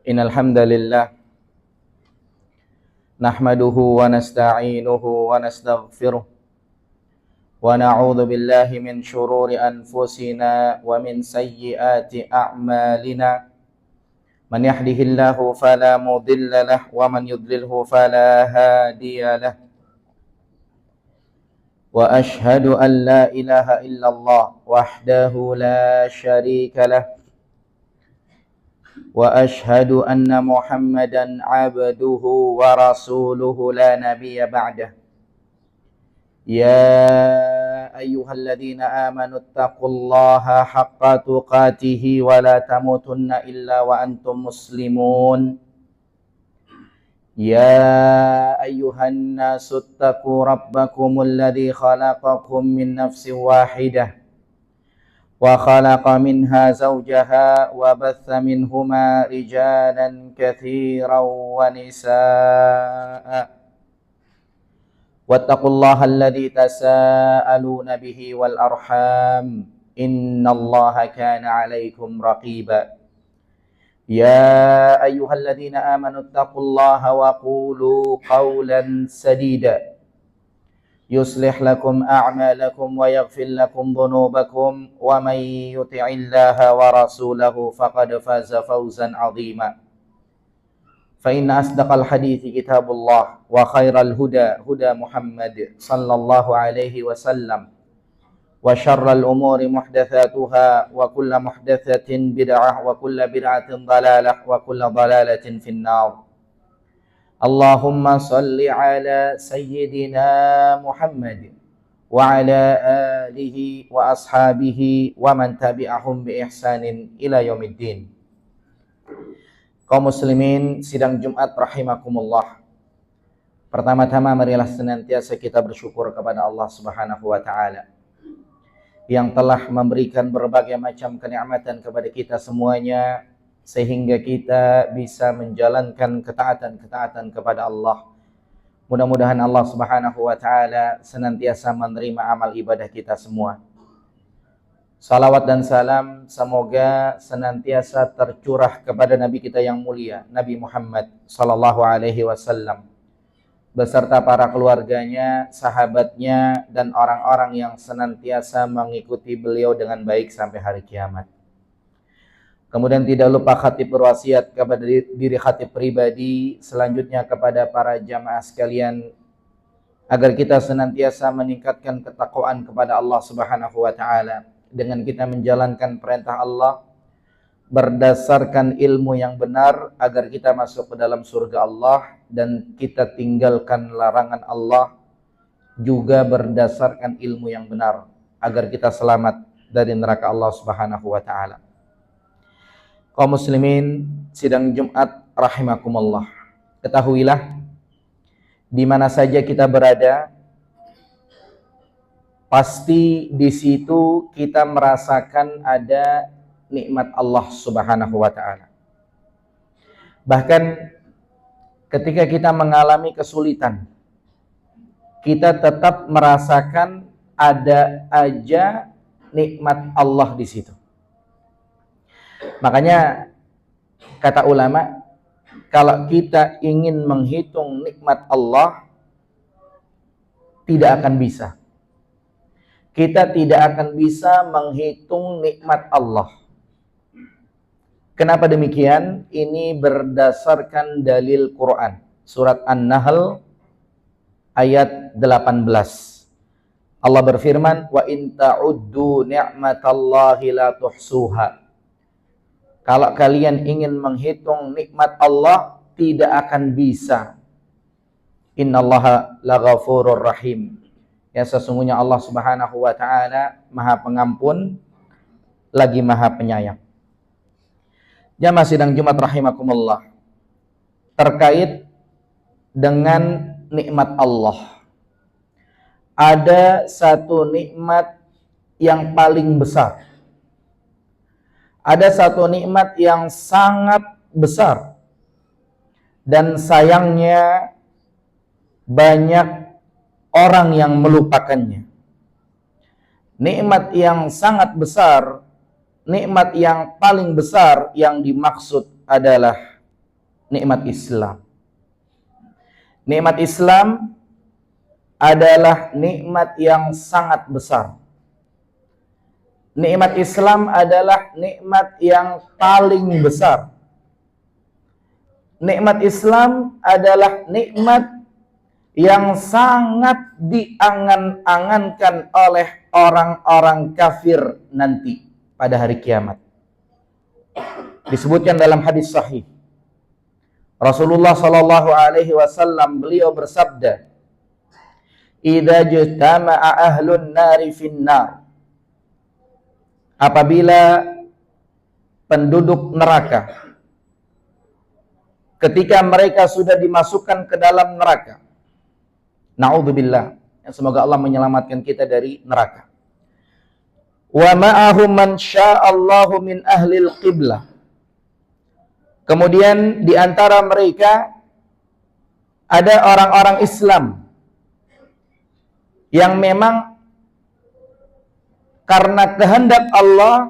Innal hamdalillah nahmaduhu wa nasta'inuhu wa nastaghfiruh wa na'udzu billahi min shururi anfusina wa min sayyiati a'malina. Man yahdihillahu fala mudilla lahu wa man yudlilhu fala hadiya lahu. Wa ashhadu an la ilaha illallah wahdahu la syarika lahu. Wa ashhadu anna Muhammadan abduhu wa rasuluhu la nabiyya ba'dah. Ya ayyuhalladzina amanu taqullaha haqqa tuqatih wa la tamutunna illa wa antum muslimun. Ya ayyuhan nasu taqu rabbakumul ladzi khalaqakum min nafsin wahidah wa khalaqa minha zawjaha wa batha minhuma rijalan katsiran wa nisaa'a. Wattaqullaha alladzi tasaaluna bihi wal arham innallaha kana 'alaikum raqiba. Ya ayyuhalladzina amanu taqullaha wa qulu qawlan sadida yuslih lakum a'malakum wa yaghfir lakum dhunubakum wa may yuti'illaha wa rasulahu faqad faza fawzan 'azima. Fa inna asdaqal hadithi kitabullah wa khairal huda huda Muhammad sallallahu alaihi wasallam wa syarral umuri muhdatsatuha wa kullu muhdatsatin bid'ah wa kullu bid'atin dhalalah wa kullu dhalalatin finnar. Allahumma salli ala sayyidina Muhammad wa ala alihi wa ashabihi wa man tabi'ahum bi ihsanin ila yaumiddin. Kaum muslimin sidang Jumat rahimakumullah. Pertama-tama marilah senantiasa kita bersyukur kepada Allah Subhanahu wa taala yang telah memberikan berbagai macam kenikmatan kepada kita semuanya, sehingga kita bisa menjalankan ketaatan-ketaatan kepada Allah. Mudah-mudahan Allah Subhanahu wa taala senantiasa menerima amal ibadah kita semua. Salawat dan salam semoga senantiasa tercurah kepada Nabi kita yang mulia, Nabi Muhammad sallallahu alaihi wasallam, beserta para keluarganya, sahabatnya, dan orang-orang yang senantiasa mengikuti beliau dengan baik sampai hari kiamat. Kemudian tidak lupa khatib berwasiat kepada diri khatib pribadi, selanjutnya kepada para jamaah sekalian, agar kita senantiasa meningkatkan ketakwaan kepada Allah Subhanahu wa taala dengan kita menjalankan perintah Allah berdasarkan ilmu yang benar, agar kita masuk ke dalam surga Allah, dan kita tinggalkan larangan Allah juga berdasarkan ilmu yang benar, agar kita selamat dari neraka Allah Subhanahu wa taala. Kaum muslimin sidang Jumat rahimakumullah, ketahuilah di mana saja kita berada, pasti di situ kita merasakan ada nikmat Allah Subhanahu wa taala. Bahkan ketika kita mengalami kesulitan, kita tetap merasakan ada aja nikmat Allah di situ. Makanya kata ulama, kalau kita ingin menghitung nikmat Allah, tidak akan bisa. Kita tidak akan bisa menghitung nikmat Allah. Kenapa demikian? Ini berdasarkan dalil Quran. Surat An-Nahl ayat 18. Allah berfirman, "Wa in ta'uddu ni'matallahi la tuhsuha." Kalau kalian ingin menghitung nikmat Allah, tidak akan bisa. Innallaha laghafurur rahim. Ya, sesungguhnya Allah Subhanahu wa taala Maha Pengampun lagi Maha Penyayang. Jamaah sidang Jumat rahimakumullah, terkait dengan nikmat Allah, ada satu nikmat yang paling besar. Ada satu nikmat yang sangat besar, dan sayangnya banyak orang yang melupakannya. Nikmat yang sangat besar, nikmat yang paling besar yang dimaksud adalah nikmat Islam. Nikmat Islam adalah nikmat yang sangat besar. Nikmat Islam adalah nikmat yang paling besar. Nikmat Islam adalah nikmat yang sangat diangan-angankan oleh orang-orang kafir nanti pada hari kiamat. Disebutkan dalam hadis sahih, Rasulullah sallallahu alaihi wasallam beliau bersabda, "Idza jtama'a ahlun nari fin nar." Apabila penduduk neraka ketika mereka sudah dimasukkan ke dalam neraka. Na'udzubillah. Semoga Allah menyelamatkan kita dari neraka. Wa ma'ahum man sya'allahu min ahlil qiblah. Kemudian di antara mereka ada orang-orang Islam yang memang karena kehendak Allah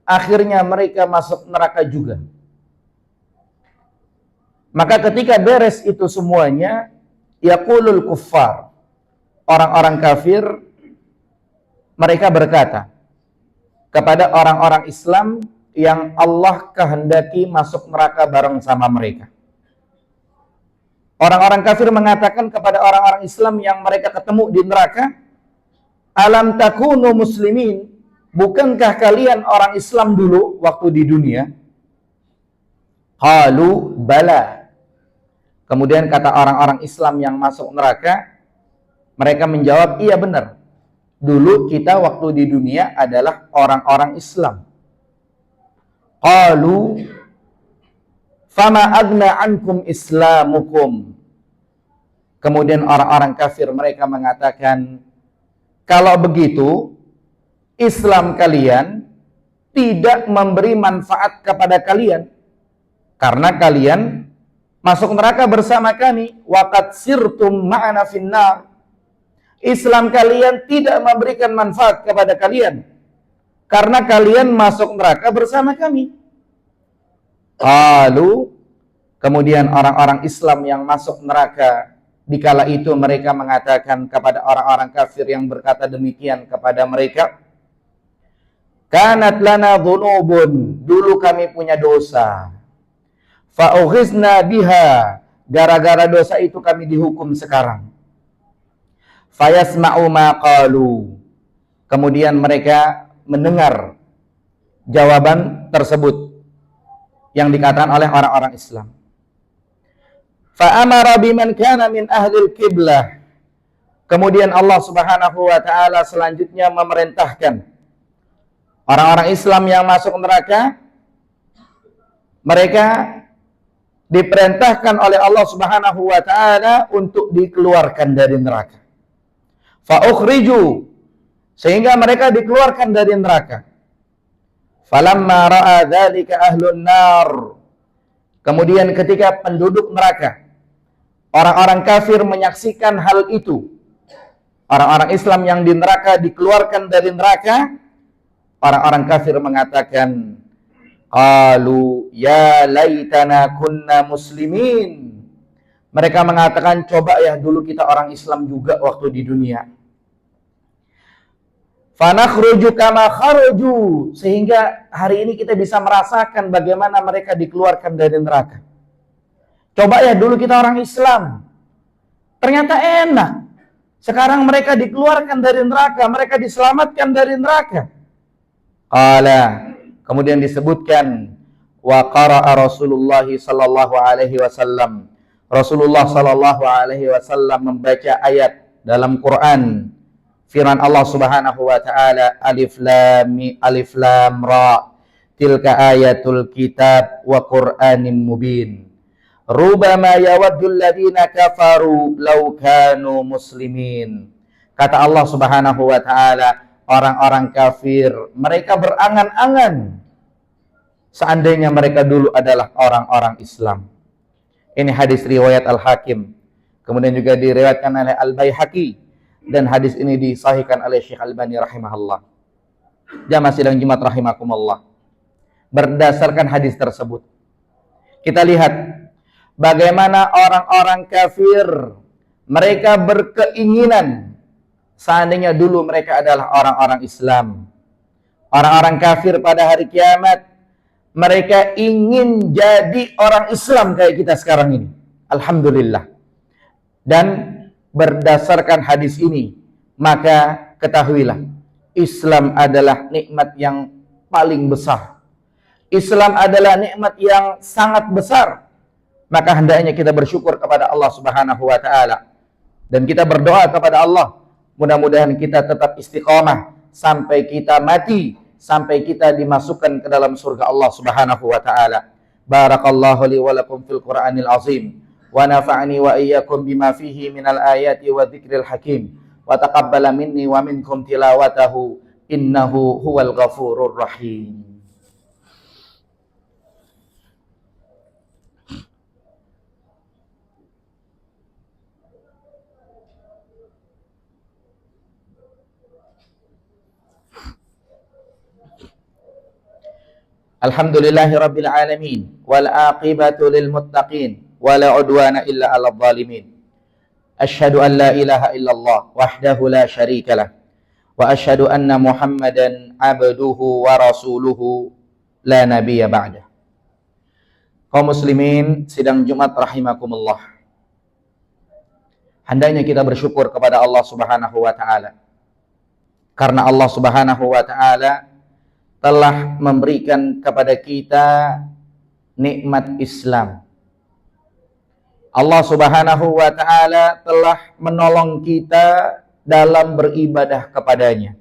akhirnya mereka masuk neraka juga. Maka ketika beres itu semuanya, yaqulul kuffar, orang-orang kafir, mereka berkata kepada orang-orang Islam yang Allah kehendaki masuk neraka bareng sama mereka. Orang-orang kafir mengatakan kepada orang-orang Islam yang mereka ketemu di neraka, alam takunu muslimin, bukankah kalian orang Islam dulu waktu di dunia? Qalu bala. Kemudian kata orang-orang Islam yang masuk neraka, mereka menjawab, iya benar. Dulu kita waktu di dunia adalah orang-orang Islam. Qalu fama agna ankum islamukum. Kemudian orang-orang kafir mereka mengatakan, kalau begitu Islam kalian tidak memberi manfaat kepada kalian karena kalian masuk neraka bersama kami. Waqad sirtum ma'ana finnar. Islam kalian tidak memberikan manfaat kepada kalian karena kalian masuk neraka bersama kami. Lalu kemudian orang-orang Islam yang masuk neraka dikala itu mereka mengatakan kepada orang-orang kafir yang berkata demikian kepada mereka, kanat lana dhunubun, dulu kami punya dosa, fa ughizna biha, gara-gara dosa itu kami dihukum sekarang. Fayasma'u ma qalu, kemudian mereka mendengar jawaban tersebut yang dikatakan oleh orang-orang Islam. Fa'amara biman kana min ahlil qiblah. Kemudian Allah Subhanahu wa taala selanjutnya memerintahkan orang-orang Islam yang masuk neraka, mereka diperintahkan oleh Allah Subhanahu wa taala untuk dikeluarkan dari neraka. Fa ukhriju, sehingga mereka dikeluarkan dari neraka. Falamma ra'a dzalika ahlun nar. Kemudian ketika penduduk neraka, orang-orang kafir menyaksikan hal itu, orang-orang Islam yang di neraka dikeluarkan dari neraka, orang-orang kafir mengatakan, qalu ya laitana kunna muslimin. Mereka mengatakan, coba ya dulu kita orang Islam juga waktu di dunia. Fanakhruju kama kharuju, sehingga hari ini kita bisa merasakan bagaimana mereka dikeluarkan dari neraka. Coba ya dulu kita orang Islam, ternyata enak. Sekarang mereka dikeluarkan dari neraka, mereka diselamatkan dari neraka. Qala, kemudian disebutkan, wa qara'a Rasulullah sallallahu alaihi wasallam. Rasulullah sallallahu alaihi wasallam membaca ayat dalam Quran. Firman Allah Subhanahu wa taala, alif lam ra, tilka ayatul kitab wa Qur'anin mubin. Rubama yawaddul ladina kafaru law kanu muslimin. Kata Allah Subhanahu wa taala, orang-orang kafir mereka berangan-angan seandainya mereka dulu adalah orang-orang Islam. Ini hadis riwayat Al-Hakim, kemudian juga diriwayatkan oleh Al-Baihaqi, dan hadis ini disahihkan oleh Syekh Albani rahimahullah. Jamaah sidang Jumat rahimakumullah. Berdasarkan hadis tersebut, Kita lihat bagaimana orang-orang kafir, mereka berkeinginan seandainya dulu mereka adalah orang-orang Islam. Orang-orang kafir pada hari kiamat, mereka ingin jadi orang Islam kayak kita sekarang ini. Alhamdulillah. Dan berdasarkan hadis ini, maka ketahuilah, Islam adalah nikmat yang paling besar. Islam adalah nikmat yang sangat besar. Maka hendaknya kita bersyukur kepada Allah Subhanahu wa taala. Dan kita berdoa kepada Allah, mudah-mudahan kita tetap istiqamah sampai kita mati, sampai kita dimasukkan ke dalam surga Allah Subhanahu wa taala. Barakallahu li wa lakum fil Qur'anil azim, wa nafa'ani wa iyyakum bima fihi minal ayati wa dzikril hakim, wa taqabbala minni wa minkum tilawatahu, innahu huwal ghafurur rahim. Alhamdulillahi rabbil alamin, wal aqibatu lil muttaqin, wala udwana illa 'alal zalimin. Asyhadu an la ilaha illallah wahdahu la syarikalah, wa asyhadu anna Muhammadan abduhu wa rasuluhu la nabiyya ba'dah. Kaum muslimin sidang Jumat rahimakumullah. Hendaknya kita bersyukur kepada Allah Subhanahu wa taala. Karena Allah Subhanahu wa taala telah memberikan kepada kita nikmat Islam. Allah Subhanahu wa taala telah menolong kita dalam beribadah kepadanya.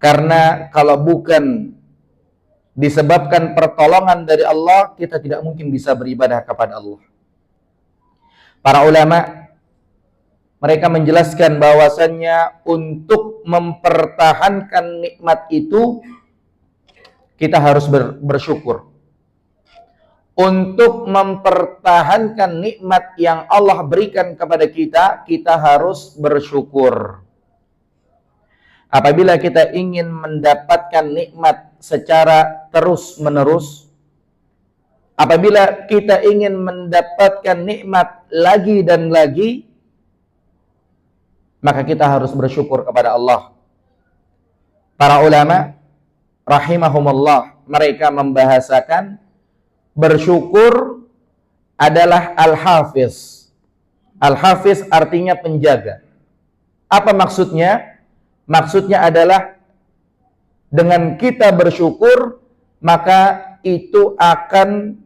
Karena kalau bukan disebabkan pertolongan dari Allah, kita tidak mungkin bisa beribadah kepada Allah. Para ulama mereka menjelaskan bahwasannya untuk mempertahankan nikmat itu kita harus bersyukur. Untuk mempertahankan nikmat yang Allah berikan kepada kita, kita harus bersyukur. Apabila kita ingin mendapatkan nikmat secara terus-menerus, apabila kita ingin mendapatkan nikmat lagi dan lagi, maka kita harus bersyukur kepada Allah. Para ulama rahimahumullah, mereka membahasakan bersyukur adalah al-hafiz. Al-hafiz artinya penjaga. Apa maksudnya? Maksudnya adalah dengan kita bersyukur, maka itu akan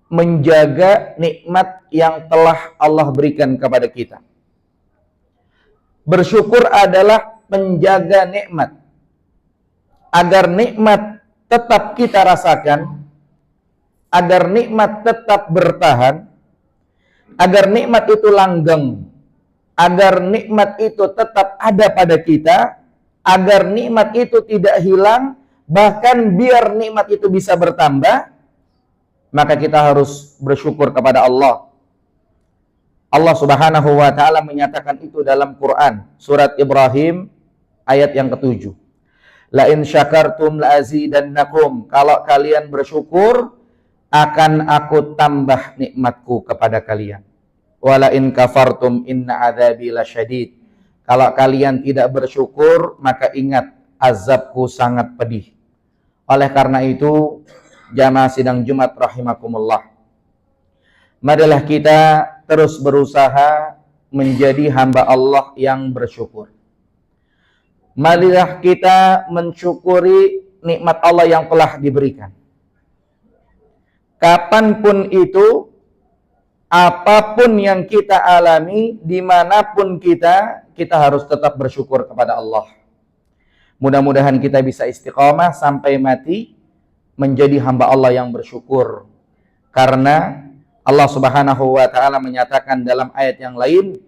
menjaga nikmat yang telah Allah berikan kepada kita. Bersyukur adalah penjaga nikmat. Agar nikmat tetap kita rasakan, agar nikmat tetap bertahan, agar nikmat itu langgeng, agar nikmat itu tetap ada pada kita, agar nikmat itu tidak hilang, bahkan biar nikmat itu bisa bertambah, maka kita harus bersyukur kepada Allah. Allah Subhanahu wa taala menyatakan itu dalam Quran, surat Ibrahim ayat yang ke-7. La in syakartum la azidannakum. Kalau kalian bersyukur, akan aku tambah nikmatku kepada kalian. Wala in kafartum inna adzabi lasyadid. Kalau kalian tidak bersyukur, maka ingat azabku sangat pedih. Oleh karena itu, jamaah sidang Jumat rahimakumullah, marilah kita terus berusaha menjadi hamba Allah yang bersyukur. Marilah kita mensyukuri nikmat Allah yang telah diberikan. Kapanpun itu, apapun yang kita alami, dimanapun kita harus tetap bersyukur kepada Allah. Mudah-mudahan kita bisa istiqamah sampai mati menjadi hamba Allah yang bersyukur. Karena Allah Subhanahu wa taala menyatakan dalam ayat yang lain,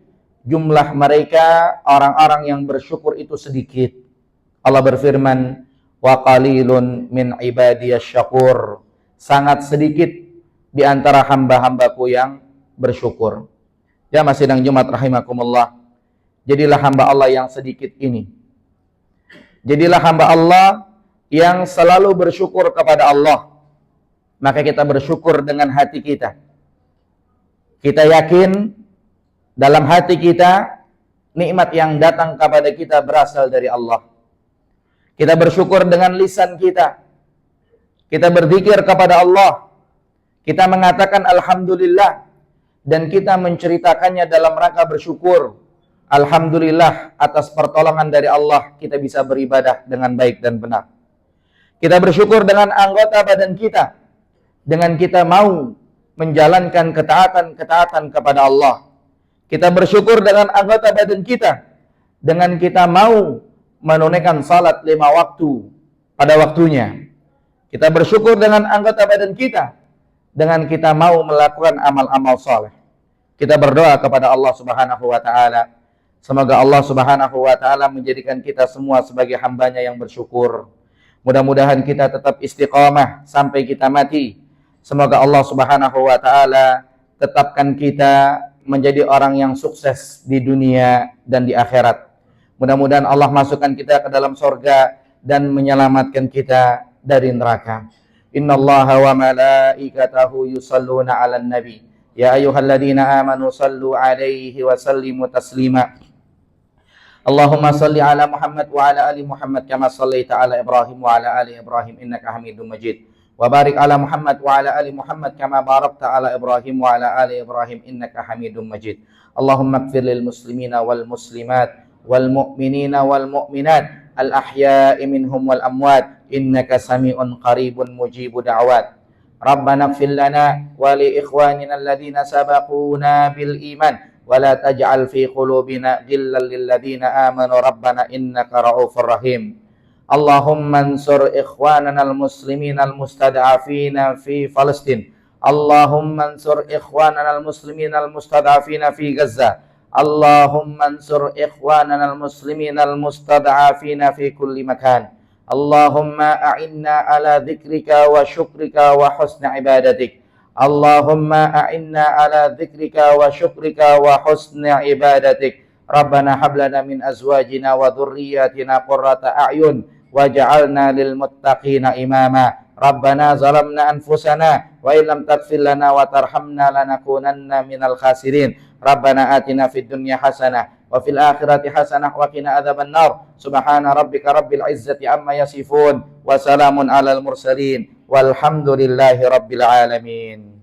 jumlah mereka orang-orang yang bersyukur itu sedikit. Allah berfirman, wa qalilun min ibadiyasy syakur. Sangat sedikit di antara hamba-hambaku yang bersyukur. Jamaah sidang Jumat rahimakumullah, jadilah hamba Allah yang sedikit ini. Jadilah hamba Allah yang selalu bersyukur kepada Allah. maka kita bersyukur dengan hati kita. Kita yakin dalam hati kita nikmat yang datang kepada kita berasal dari Allah. Kita bersyukur dengan lisan kita. Kita berzikir kepada Allah. Kita mengatakan alhamdulillah dan kita menceritakannya dalam rangka bersyukur. Alhamdulillah atas pertolongan dari Allah kita bisa beribadah dengan baik dan benar. Kita bersyukur dengan anggota badan kita. Dengan kita mau menjalankan ketaatan-ketaatan kepada Allah. Kita bersyukur dengan anggota badan kita. Dengan kita mau menunaikan salat 5 waktu pada waktunya. Kita bersyukur dengan anggota badan kita. Dengan kita mau melakukan amal-amal saleh. Kita berdoa kepada Allah Subhanahu wa taala. Semoga Allah Subhanahu wa taala menjadikan kita semua sebagai hambanya yang bersyukur. Mudah-mudahan kita tetap istiqamah sampai kita mati. Semoga Allah Subhanahu wa taala tetapkan kita menjadi orang yang sukses di dunia dan di akhirat. Mudah-mudahan Allah masukkan kita ke dalam surga dan menyelamatkan kita dari neraka. Innallaha wa malaikatahu yusalluna 'alan nabi. Ya ayyuhalladzina amanu sallu 'alaihi wa sallimu taslima. Allahumma salli ala Muhammad wa ala ali Muhammad kama sallaita ala Ibrahim wa ala ali Ibrahim innaka Hamidum Majid. Wa barik ala Muhammad wa ala ali Muhammad kama barakta ala Ibrahim wa ala ali Ibrahim innaka Hamidum Majid. Allahumma ighfir lil muslimina wal muslimat wal mu'minina wal mu'minat al ahya'i minhum wal amwat innaka sami'un qaribun mujibu da'wat. Rabbana ighfir lana wa li ikhwanina alladhina sabaquna bil iman wa la taj'al fi qulubina ghillan lil ladzina amanu rabbana innaka ra'ufur rahim. Allahumma ansur ikhwanana al-muslimin al-mustad'afina fi Palestin. Allahumma ansur ikhwanana al-muslimin al-mustad'afina fi Gaza. Allahumma ansur ikhwanana al-muslimin al-mustad'afina fi kulli makan. Allahumma a'inna ala dhikrika wa syukrika wa husna ibadatik. Allahumma a'inna ala dhikrika wa syukrika wa husna ibadatik. Rabbana hab lana min azwajina wa dhurriyyatina qurrata a'yun waj'alna lil muttaqina imama. Rabbana zalamna anfusana wa illam taghfir lana wa tarhamna lanakunanna minal khasirin. Rabbana atina fid dunya hasanah wa fil akhirati hasanah wa qina adzaban nar. Subhana rabbika rabbil izzati amma yasifun wa salamun alal mursalin walhamdulillahi rabbil alamin.